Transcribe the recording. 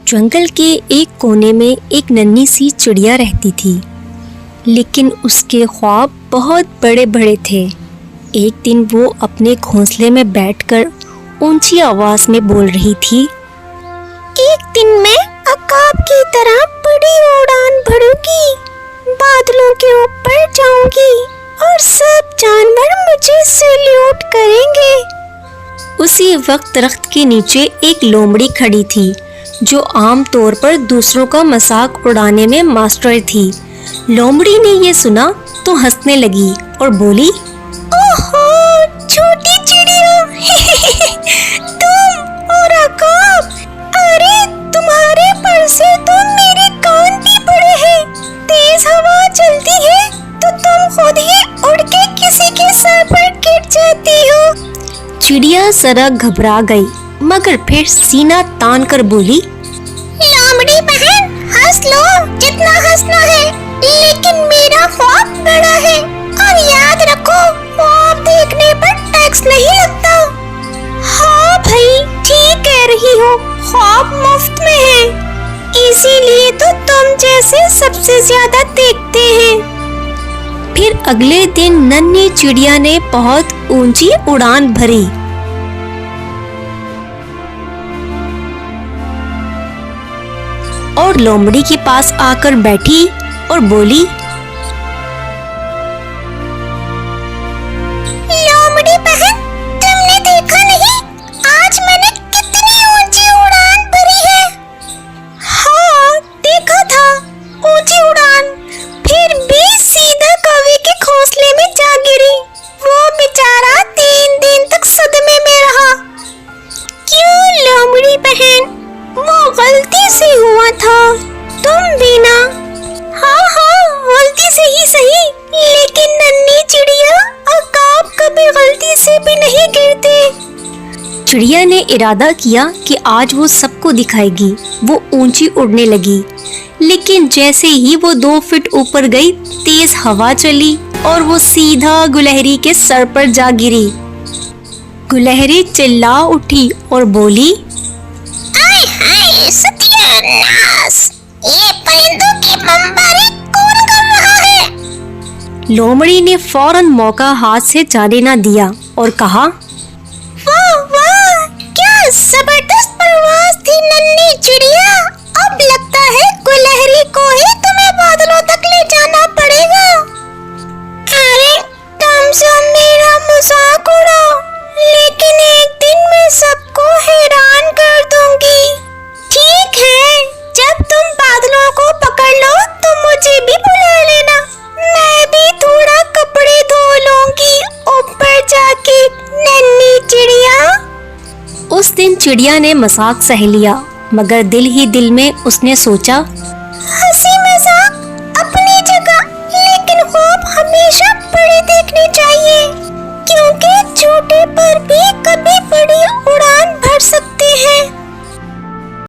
जंगल के एक कोने में एक नन्ही सी चिड़िया रहती थी, लेकिन उसके ख्वाब बहुत बड़े बड़े थे। एक दिन वो अपने घोंसले में बैठकर ऊंची आवाज में बोल रही थी, एक दिन मैं अकाब की तरह बड़ी उड़ान भरूंगी, बादलों के ऊपर जाऊंगी और सब जानवर मुझे सैल्यूट करेंगे। उसी वक्त दरख्त के नीचे एक लोमड़ी खड़ी थी, जो आम तौर पर दूसरों का मजाक उड़ाने में मास्टर थी। लोमड़ी ने ये सुना तो हंसने लगी और बोली, ओहो छोटी चिड़िया, तुम और अकाब, अरे तुम्हारे पर से तो मेरे कान भी बड़े हैं। तेज हवा चलती है तो तुम खुद ही उड़ के किसी के सर पर गिर जाती हो। चिड़िया जरा घबरा गई, मगर फिर सीना तान कर बोली, लोमड़ी बहन हंस लो जितना हंसना है, लेकिन मेरा ख्वाब बड़ा है और याद रखो ख्वाब देखने पर टैक्स नहीं लगता। हाँ भाई ठीक कह रही हो, ख्वाब मुफ्त में है, इसीलिए तो तुम जैसे सबसे ज्यादा देखते हैं। फिर अगले दिन नन्ही चिड़िया ने बहुत ऊंची उड़ान भरी। और लोमड़ी के पास आकर बैठी और बोली, लोमड़ी बहन तुमने देखा नहीं आज मैंने कितनी ऊंची उड़ान भरी है। हाँ देखा था, ऊंची उड़ान, फिर भी सीधा कौवे के घोंसले में जा गिरी। वो बेचारा 3 दिन तक सदमे में रहा। क्यों लोमड़ी बहन, वो गलती से हुआ था, तुम भी ना। हाँ गलती से ही सही, लेकिन नन्ही चिड़िया अकाब कभी गलती से भी नहीं गिरते। चिड़िया ने इरादा किया कि आज वो सबको दिखाएगी। वो ऊंची उड़ने लगी, लेकिन जैसे ही वो 2 फीट ऊपर गई, तेज हवा चली और वो सीधा गुलहरी के सर पर जा गिरी। गुलहरी चिल्ला उठी और बोली, सत्यानाश, ये परिंदों की बमबारी कौन कर रहा है? लोमड़ी ने फौरन मौका हाथ से जाने न दिया और कहा, वाह वाह क्या जबरदस्त परवाज़ थी नन्ही चिड़िया। अब लगता है गुलहरी को ही तुम्हें बादलों तक ले जाना पड़ेगा। अरे तुम सब मेरा मजाक उड़ाओ, लेकिन एक दिन मैं सबको हैरान कर दूंगी। ठीक है, जब तुम बादलों को पकड़ लो तो मुझे भी बुला लेना, मैं भी थोड़ा कपड़े धो लूंगी ऊपर जाके। नन्ही चिड़िया। उस दिन चिड़िया ने मजाक सह लिया, मगर दिल ही दिल में उसने सोचा,